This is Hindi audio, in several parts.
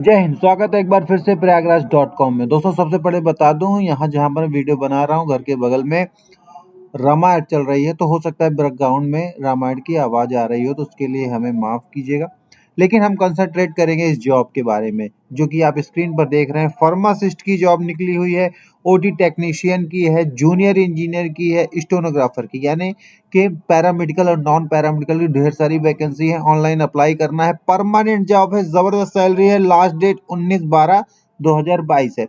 जय हिंद। स्वागत है एक बार फिर से प्रयागराज.com में। दोस्तों, सबसे पहले बता दूं, यहाँ जहाँ पर वीडियो बना रहा हूँ घर के बगल में रामायण चल रही है, तो हो सकता है बैकग्राउंड में रामायण की आवाज आ रही हो, तो उसके लिए हमें माफ कीजिएगा। लेकिन हम कंसंट्रेट करेंगे इस जॉब के बारे में जो कि आप स्क्रीन पर देख रहे हैं। फार्मासिस्ट की जॉब निकली हुई है, ओटी टेक्नीशियन की है, जूनियर इंजीनियर की है, स्टेनोग्राफर की, यानी कि पैरामेडिकल और नॉन पैरामेडिकल की ढेर सारी वैकेंसी है। ऑनलाइन अप्लाई करना है, परमानेंट जॉब है, जबरदस्त सैलरी है। लास्ट डेट 19/12/2022 है।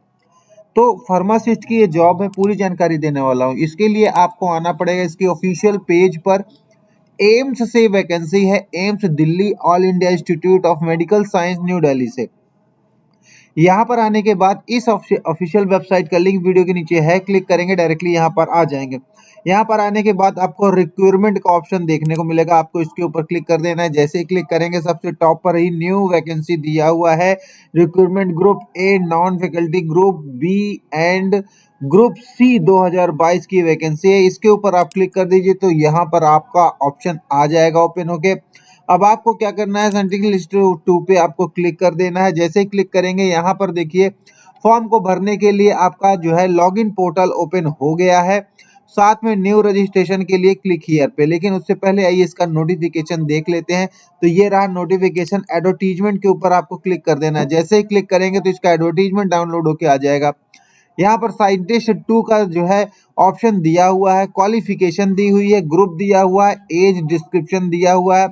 तो फार्मासिस्ट की ये जॉब है, पूरी जानकारी देने वाला हूँ। इसके लिए आपको आना पड़ेगा इसके ऑफिशियल पेज पर। एम्स से वैकेंसी है, AIIMS Delhi, all India institute of medical science, new Delhi से। यहाँ पर आने के बाद इस ऑफिशियल वेबसाइट का लिंक वीडियो के नीचे है, क्लिक करेंगे डायरेक्टली यहाँ पर आ जाएंगे। यहाँ पर आने के बाद आपको रिक्रूटमेंट का ऑप्शन देखने को मिलेगा, आपको इसके ऊपर क्लिक कर देना है। जैसे ही क्लिक करेंगे, सबसे टॉप पर ही न्यू वैकेंसी दिया हुआ है। Recruitment group A non faculty, group B and group C 2022 की वैकेंसी है। इसके ऊपर आप क्लिक कर दीजिए तो यहाँ पर आपका ऑप्शन आ जाएगा ओपन होके। अब आपको क्या करना है, साइंटिफिक लिस्ट 2 पे आपको क्लिक कर देना है। जैसे ही क्लिक करेंगे, यहाँ पर देखिए फॉर्म को भरने के लिए आपका जो है लॉगिन पोर्टल ओपन हो गया है। साथ में न्यू रजिस्ट्रेशन के लिए क्लिक हियर पे। लेकिन उससे पहले आइए इसका नोटिफिकेशन देख लेते हैं। तो ये रहा नोटिफिकेशन। एडवर्टीजमेंट के ऊपर आपको क्लिक कर देना है। जैसे ही क्लिक करेंगे तो इसका एडवर्टीजमेंट डाउनलोड होके आ जाएगा। यहाँ पर साइंटिस्ट 2 का जो है ऑप्शन दिया हुआ है, क्वालिफिकेशन दी हुई है, ग्रुप दिया हुआ है, एज डिस्क्रिप्शन दिया हुआ है,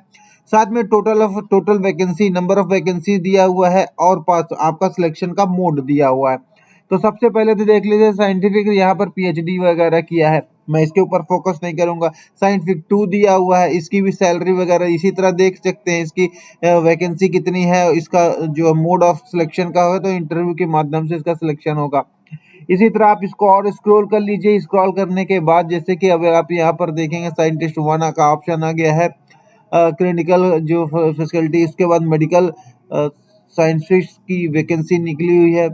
साथ में total vacancy, number of vacancy दिया हुआ है और पास आपका सिलेक्शन का मोड दिया हुआ है। तो सबसे पहले तो देख लीजिए साइंटिफिक, यहाँ पर पीएचडी वगैरह किया है, मैं इसके ऊपर फोकस नहीं करूंगा। साइंटिफिक 2 दिया हुआ है, इसकी भी सैलरी वगैरह इसी तरह देख सकते हैं। इसकी वैकेंसी कितनी है, इसका जो मोड ऑफ सिलेक्शन का होगा तो इंटरव्यू के माध्यम से इसका सिलेक्शन होगा। इसी तरह आप इसको और स्क्रॉल कर लीजिए। स्क्रॉल करने के बाद जैसे कि अब आप यहाँ पर देखेंगे साइंटिस्ट 1 का ऑप्शन आ गया है, क्लिनिकल जो फैसिलिटी, उसके बाद मेडिकल साइंटिस्ट की वैकेंसी निकली हुई है।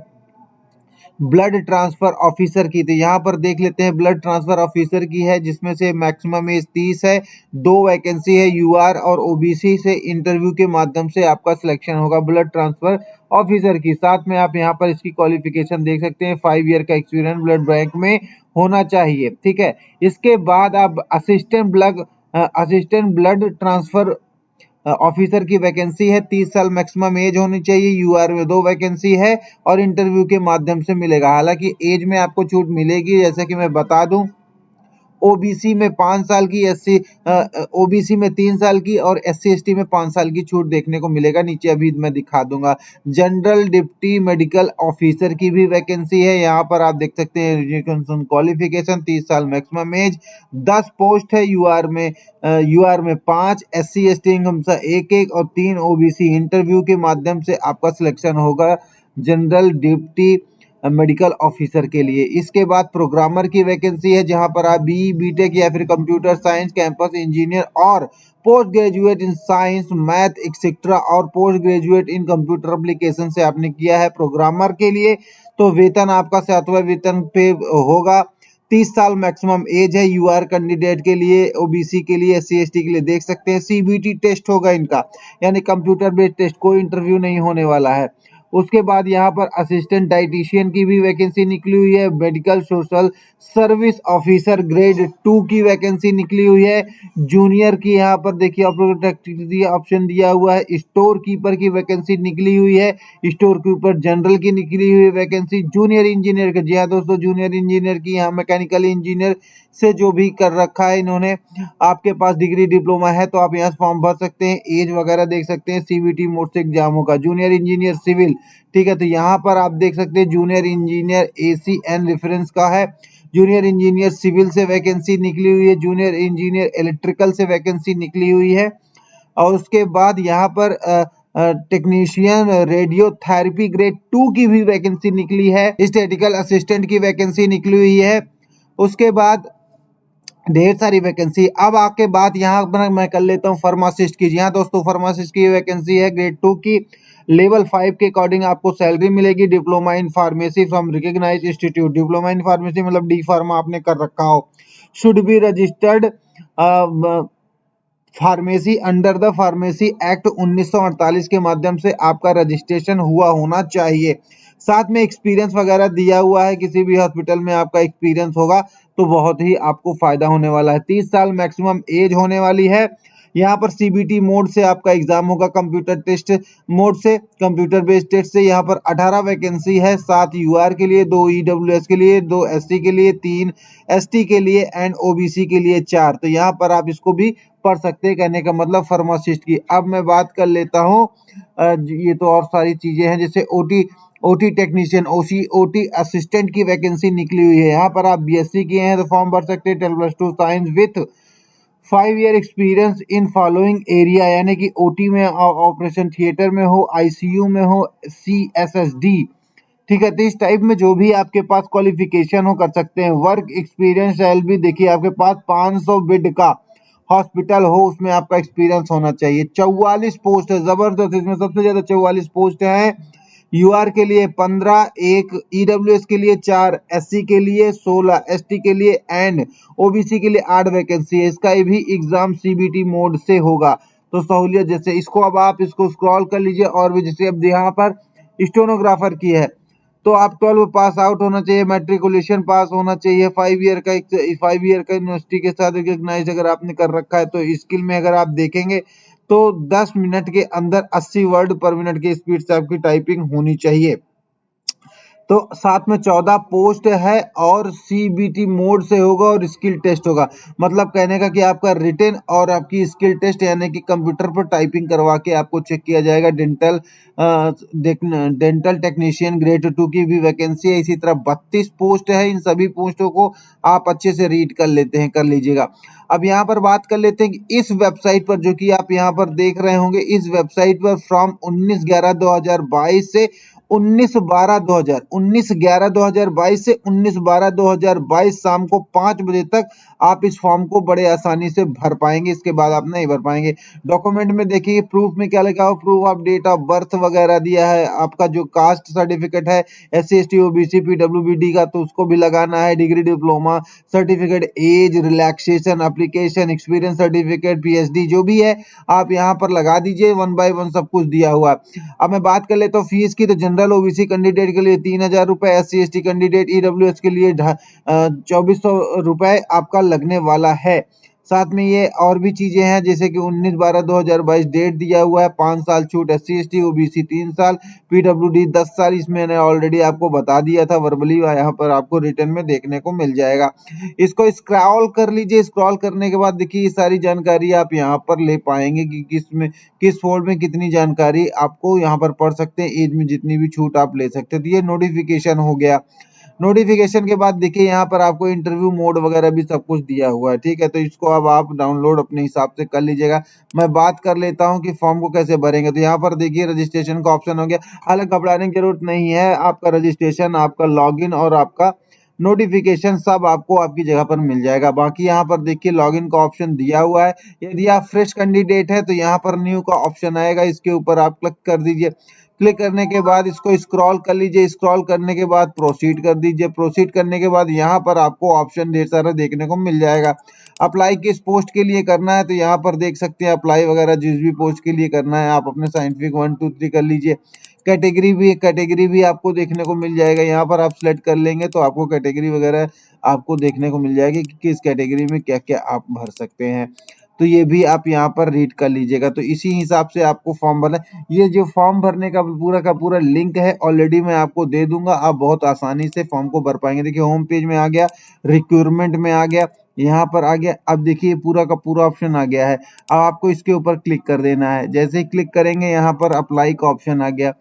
ब्लड ट्रांसफर ऑफिसर की, तो यहाँ पर देख लेते हैं ब्लड ट्रांसफर ऑफिसर की है, जिसमें से मैक्सिमम एज 30 है। 2 वैकेंसी है, यूआर और ओबीसी से इंटरव्यू के माध्यम से आपका सिलेक्शन होगा ब्लड ट्रांसफर ऑफिसर की। साथ में आप यहाँ पर इसकी क्वालिफिकेशन देख सकते हैं, 5 ईयर का एक्सपीरियंस ब्लड बैंक में होना चाहिए। ठीक है। इसके बाद आप असिस्टेंट ब्लड ट्रांसफर ऑफिसर की वैकेंसी है, 30 साल मैक्सिमम एज होनी चाहिए। यूआर में 2 वैकेंसी है और इंटरव्यू के माध्यम से मिलेगा। हालांकि एज में आपको छूट मिलेगी, जैसे कि मैं बता दूं, ओबीसी में 5 साल की, एससी ओबीसी में 3 साल की और एससी एसटी में 5 साल की छूट देखने को मिलेगा। नीचे अभी मैं दिखा दूंगा। जनरल डिप्टी मेडिकल ऑफिसर की भी वैकेंसी है, यहाँ पर आप देख सकते हैं एजुकेशन क्वालिफिकेशन, 30 साल मैक्सिमम एज, 10 पोस्ट है। यूआर में 5, एससी एसटी का 1 और 3 ओबीसी। इंटरव्यू के माध्यम से आपका सिलेक्शन होगा जनरल डिप्टी मेडिकल ऑफिसर के लिए। इसके बाद प्रोग्रामर की वैकेंसी है, जहां पर आप बी बीटेक या फिर कंप्यूटर साइंस, कैंपस इंजीनियर और post graduate in science, math etcetera और post graduate in computer application से आपने किया है प्रोग्रामर के लिए। तो वेतन आपका 7वां वेतन पे होगा। 30 साल मैक्सिमम एज है यूआर कैंडिडेट के लिए, ओबीसी के लिए, एससी एसटी के लिए। देख सकते हैं सीबीटी टेस्ट होगा इनका, यानी कंप्यूटर बेस्ड टेस्ट, कोई इंटरव्यू नहीं होने वाला है। उसके बाद यहाँ पर असिस्टेंट डाइटिशियन की भी वैकेंसी निकली हुई है। Medical social service officer grade 2 की वैकेंसी निकली हुई है। जूनियर की यहाँ पर देखिए ऑप्शन दिया हुआ है। स्टोर कीपर की वैकेंसी निकली हुई है। स्टोर कीपर जनरल की निकली हुई वैकेंसी। जूनियर इंजीनियर की, जी हाँ दोस्तों, जूनियर इंजीनियर की यहाँ मैकेनिकल इंजीनियर से जो भी कर रखा है इन्होंने, आपके पास डिग्री डिप्लोमा है तो आप यहाँ से फॉर्म भर सकते हैं। एज वगैरह देख सकते हैं, सीबीटी मोड से एग्जाम होगा। जूनियर इंजीनियर सिविल, ठीक है, तो यहाँ पर आप देख सकते हैं जूनियर इंजीनियर एसीएन रेफरेंस का है। जूनियर इंजीनियर सिविल से वैकेंसी निकली हुई है। जूनियर इंजीनियर इलेक्ट्रिकल से वैकेंसी निकली हुई है। और उसके बाद यहाँ पर टेक्नीशियन रेडियो थेरेपी ग्रेड 2 की भी वैकेंसी निकली है। स्टैटिकल असिस्टेंट की वैकेंसी निकली हुई है। उसके बाद ढेर सारी वैकेंसी। अब आके बात यहाँ पर मैं कर लेता हूँ फार्मासिस्ट की। जी हाँ दोस्तों, फार्मासिस्ट की वैकेंसी है ग्रेड 2 की। लेवल 5 के अकॉर्डिंग आपको सैलरी मिलेगी। Diploma in pharmacy from recognised institute, diploma in pharmacy मतलब डी फार्मा आपने कर रखा हो। Should be registered pharmacy under the pharmacy act 1948 के माध्यम से आपका रजिस्ट्रेशन हुआ होना चाहिए। साथ में एक्सपीरियंस वगैरह दिया हुआ है, किसी भी हॉस्पिटल में आपका एक्सपीरियंस होगा तो बहुत ही आपको फायदा होने वाला है। 30 साल मैक्सिमम एज होने वाली है। यहाँ पर सीबीटी मोड से आपका एग्जाम होगा, कंप्यूटर टेस्ट मोड से, कंप्यूटर बेस्ड टेस्ट से। यहाँ पर 18 वैकेंसी है, 7 यूआर के लिए, 2 ईडब्ल्यूएस के लिए, 2 एससी के लिए, 3 एसटी के लिए एंड ओबीसी के लिए 4। तो यहाँ पर आप इसको भी पढ़ सकते हैं, कहने का मतलब फार्मासिस्ट की। अब मैं बात कर लेता हूँ, ये तो और सारी चीजें हैं, जैसे ओटी टेक्नीशियन, ओटी असिस्टेंट की वैकेंसी निकली हुई है। यहाँ पर आप बीएससी किए हैं तो फॉर्म भर सकते हैं, 12+2 science with 5 year experience in following area, यानी कि ओटी में, ऑपरेशन थिएटर में हो, आईसीयू में हो, सीएसएसडी, ठीक है। तो इस टाइप में जो भी आपके पास क्वालिफिकेशन हो कर सकते हैं। वर्क एक्सपीरियंस एल भी देखिए, आपके पास 500 बेड का हॉस्पिटल हो, उसमें आपका एक्सपीरियंस होना चाहिए। 44 पोस्ट है, जबरदस्त, इसमें सबसे ज्यादा 44 पोस्ट है। यूआर के लिए 15, एक ईडब्ल्यूएस के लिए 4, एससी के लिए 16, एसटी के लिए एंड ओबीसी के लिए 8 वैकेंसी है। इसका भी एग्जाम सीबीटी मोड से होगा, तो सहूलियत जैसे इसको, अब आप इसको स्क्रॉल कर लीजिए। और भी जैसे अब यहाँ पर स्टेनोग्राफर की है, तो आप 12 पास आउट होना चाहिए, मैट्रिकुलेशन पास होना चाहिए, 5 ईयर का यूनिवर्सिटी के साथ रिकॉग्नाइज अगर आपने कर रखा है। तो स्किल में अगर आप देखेंगे तो 10 मिनट के अंदर 80 वर्ड पर मिनट की स्पीड से आपकी टाइपिंग होनी चाहिए। तो साथ में 14 पोस्ट है और सीबीटी मोड से होगा और स्किल टेस्ट होगा। मतलब कहने का कि आपका रिटन और आपकी स्किल टेस्ट, यानी कि कंप्यूटर पर टाइपिंग करवा के आपको चेक किया जाएगा। डेंटल टेक्नीशियन ग्रेड 2 की भी वैकेंसी है। इसी तरह 32 पोस्ट है। इन सभी पोस्टों को आप अच्छे से रीड कर लीजिएगा। अब यहाँ पर बात कर लेते हैं कि इस वेबसाइट पर, जो कि आप यहाँ पर देख रहे होंगे, इस वेबसाइट पर फ्रॉम 19/11/2022 से 19/11/2022 से 19/12/2022 शाम को 5 बजे तक आप इस फॉर्म को बड़े आसानी से भर पाएंगे। इसके बाद आप नहीं भर पाएंगे। डॉक्यूमेंट में देखिए, प्रूफ में क्या लिखा हो, proof of date of birth वगैरह दिया है। आपका जो कास्ट सर्टिफिकेट है, एससी एसटी ओबीसी पीडब्ल्यूबीडी का, तो उसको भी लगाना है। Degree diploma certificate, age relaxation application, experience certificate, PhD जो भी है आप यहाँ पर लगा दीजिए। 1 बाय 1 सब कुछ दिया हुआ है। अब मैं बात कर लेता हूँ फीस की। तो जनरल ओबीसी कैंडिडेट के लिए 3000 रुपए, एससी एसटी कैंडिडेट ईडब्ल्यूएस के लिए 2400 रुपए आपका लगने वाला है। साथ में ये और भी चीजें हैं, जैसे कि 19/12/2022 डेट दिया हुआ है। 5 साल छूट एससी एसटी ओबीसी, 3 साल पीडब्ल्यूडी 10 साल। इसमें मैंने ऑलरेडी आपको बता दिया था वर्बली, यहाँ पर आपको रिटर्न में देखने को मिल जाएगा। इसको स्क्रॉल कर लीजिए। स्क्रॉल करने के बाद देखिए ये सारी जानकारी आप यहाँ पर ले पाएंगे कि किस फोल्ड में कितनी जानकारी आपको यहाँ पर पढ़ सकते हैं। एज में जितनी भी छूट आप ले सकते हैं। तो ये नोटिफिकेशन हो गया। नोटिफिकेशन के बाद देखिए यहाँ पर आपको इंटरव्यू मोड वगैरह भी सब कुछ दिया हुआ है, ठीक है। तो इसको अब आप डाउनलोड अपने हिसाब से कर लीजिएगा। मैं बात कर लेता हूँ कि फॉर्म को कैसे भरेंगे। तो यहाँ पर देखिए रजिस्ट्रेशन का ऑप्शन हो गया। हालांकि घबराने की जरूरत नहीं है। आपका रजिस्ट्रेशन, आपका लॉगिन और आपका नोटिफिकेशन सब आपको आपकी जगह पर मिल जाएगा। बाकी यहाँ पर देखिए लॉगिन का ऑप्शन दिया हुआ है। यदि आप फ्रेश कैंडिडेट है तो यहाँ पर न्यू का ऑप्शन आएगा, इसके ऊपर आप क्लिक कर दीजिए। क्लिक करने के बाद इसको स्क्रॉल कर लीजिए। स्क्रॉल करने के बाद प्रोसीड कर दीजिए। प्रोसीड करने के बाद यहाँ पर आपको ऑप्शन ढेर सारा देखने को मिल जाएगा। अप्लाई किस पोस्ट के लिए करना है, तो यहाँ पर देख सकते हैं अप्लाई वगैरह जिस भी पोस्ट के लिए करना है आप अपने साइंटिफिक 1 2 3 कर लीजिए। कैटेगरी भी आपको देखने को मिल जाएगा। यहाँ पर आप सिलेक्ट कर लेंगे तो आपको कैटेगरी वगैरह आपको देखने को मिल जाएगी कि किस कैटेगरी में क्या क्या आप भर सकते हैं। तो ये भी आप यहाँ पर रीड कर लीजिएगा। तो इसी हिसाब से आपको फॉर्म भरना है। ये जो फॉर्म भरने का पूरा लिंक है ऑलरेडी मैं आपको दे दूंगा। आप बहुत आसानी से फॉर्म को भर पाएंगे। देखिए होम पेज में आ गया, रिक्रूटमेंट में आ गया, यहाँ पर आ गया। अब देखिए पूरा का पूरा ऑप्शन आ गया है। अब आपको इसके ऊपर क्लिक कर देना है। जैसे ही क्लिक करेंगे यहाँ पर अप्लाई का ऑप्शन आ गया।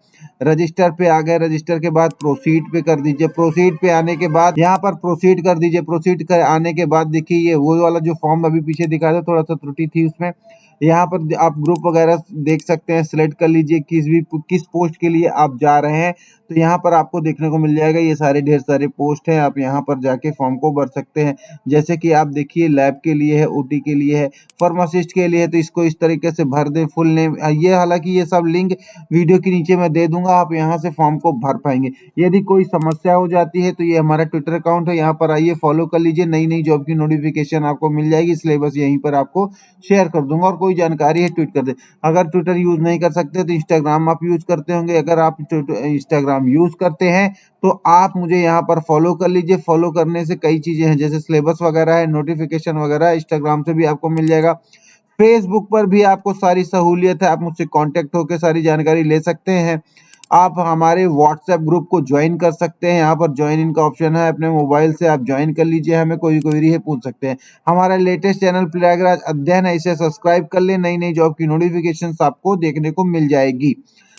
रजिस्टर पे आ गए। रजिस्टर के बाद प्रोसीड पे कर दीजिए। प्रोसीड पे आने के बाद यहाँ पर प्रोसीड कर दीजिए। प्रोसीड कर आने के बाद देखिए ये वो वाला जो फॉर्म अभी पीछे दिखा था, थोड़ा सा त्रुटि थी उसमें। यहाँ पर आप ग्रुप वगैरह देख सकते हैं। सिलेक्ट कर लीजिए किस पोस्ट के लिए आप जा रहे हैं। तो यहाँ पर आपको देखने को मिल जाएगा ये सारे ढेर सारे पोस्ट हैं। आप यहाँ पर जाके फॉर्म को भर सकते हैं। जैसे कि आप देखिए लैब के लिए है, ओटी के लिए है, फार्मासिस्ट के लिए है। तो इसको इस तरीके से भर दें। फुल नेम ये, हालांकि ये सब लिंक वीडियो के नीचे मैं दे दूंगा। आप यहाँ से फॉर्म को भर पाएंगे। यदि कोई समस्या हो जाती है तो ये हमारा ट्विटर अकाउंट है, यहाँ पर आइए फॉलो कर लीजिए। नई नई जॉब की नोटिफिकेशन आपको मिल जाएगी। सिलेबस यहीं पर आपको शेयर कर दूंगा। और कोई जानकारी है ट्वीट कर दे। अगर ट्विटर यूज नहीं कर सकते तो इंस्टाग्राम आप यूज करते होंगे। अगर आप इंस्टाग्राम यूज करते हैं तो आप मुझे यहाँ पर फॉलो कर लीजिए। फॉलो करने से कई चीजें हैं, जैसे सिलेबस वगैरह है, नोटिफिकेशन वगैरह इंस्टाग्राम से भी आपको मिल जाएगा। फेसबुक पर भी आपको सारी सहूलियत है, आप मुझसे कांटेक्ट होकर सारी जानकारी ले सकते हैं। आप हमारे व्हाट्सएप ग्रुप को ज्वाइन कर सकते हैं, यहाँ पर ज्वाइन इन का ऑप्शन है, अपने मोबाइल से आप ज्वाइन कर लीजिए, हमें कोई क्वेरी है पूछ सकते हैं। हमारा लेटेस्ट चैनल प्रयागराज अध्ययन है, इसे सब्सक्राइब कर ले, नई नई जॉब की नोटिफिकेशन आपको देखने को मिल जाएगी।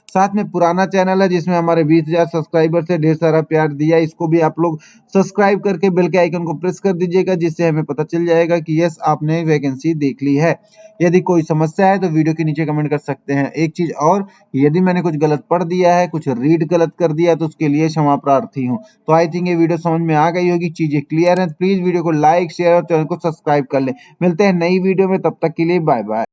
साथ में पुराना चैनल है जिसमें हमारे 20,000 सब्सक्राइबर से ढेर सारा प्यार दिया, इसको भी आप लोग सब्सक्राइब करके बेल के आइकन को प्रेस कर दीजिएगा, जिससे हमें पता चल जाएगा कि यस आपने वैकेंसी देख ली है। यदि कोई समस्या है तो वीडियो के नीचे कमेंट कर सकते हैं। एक चीज और, यदि मैंने कुछ गलत पढ़ दिया है, कुछ रीड गलत कर दिया तो उसके लिए क्षमा प्रार्थी हूँ। तो आई थिंक ये वीडियो समझ में आ गई होगी, चीजें क्लियर है। प्लीज वीडियो को लाइक शेयर और चैनल को सब्सक्राइब कर ले। मिलते हैं नई वीडियो में, तब तक के लिए बाय बाय।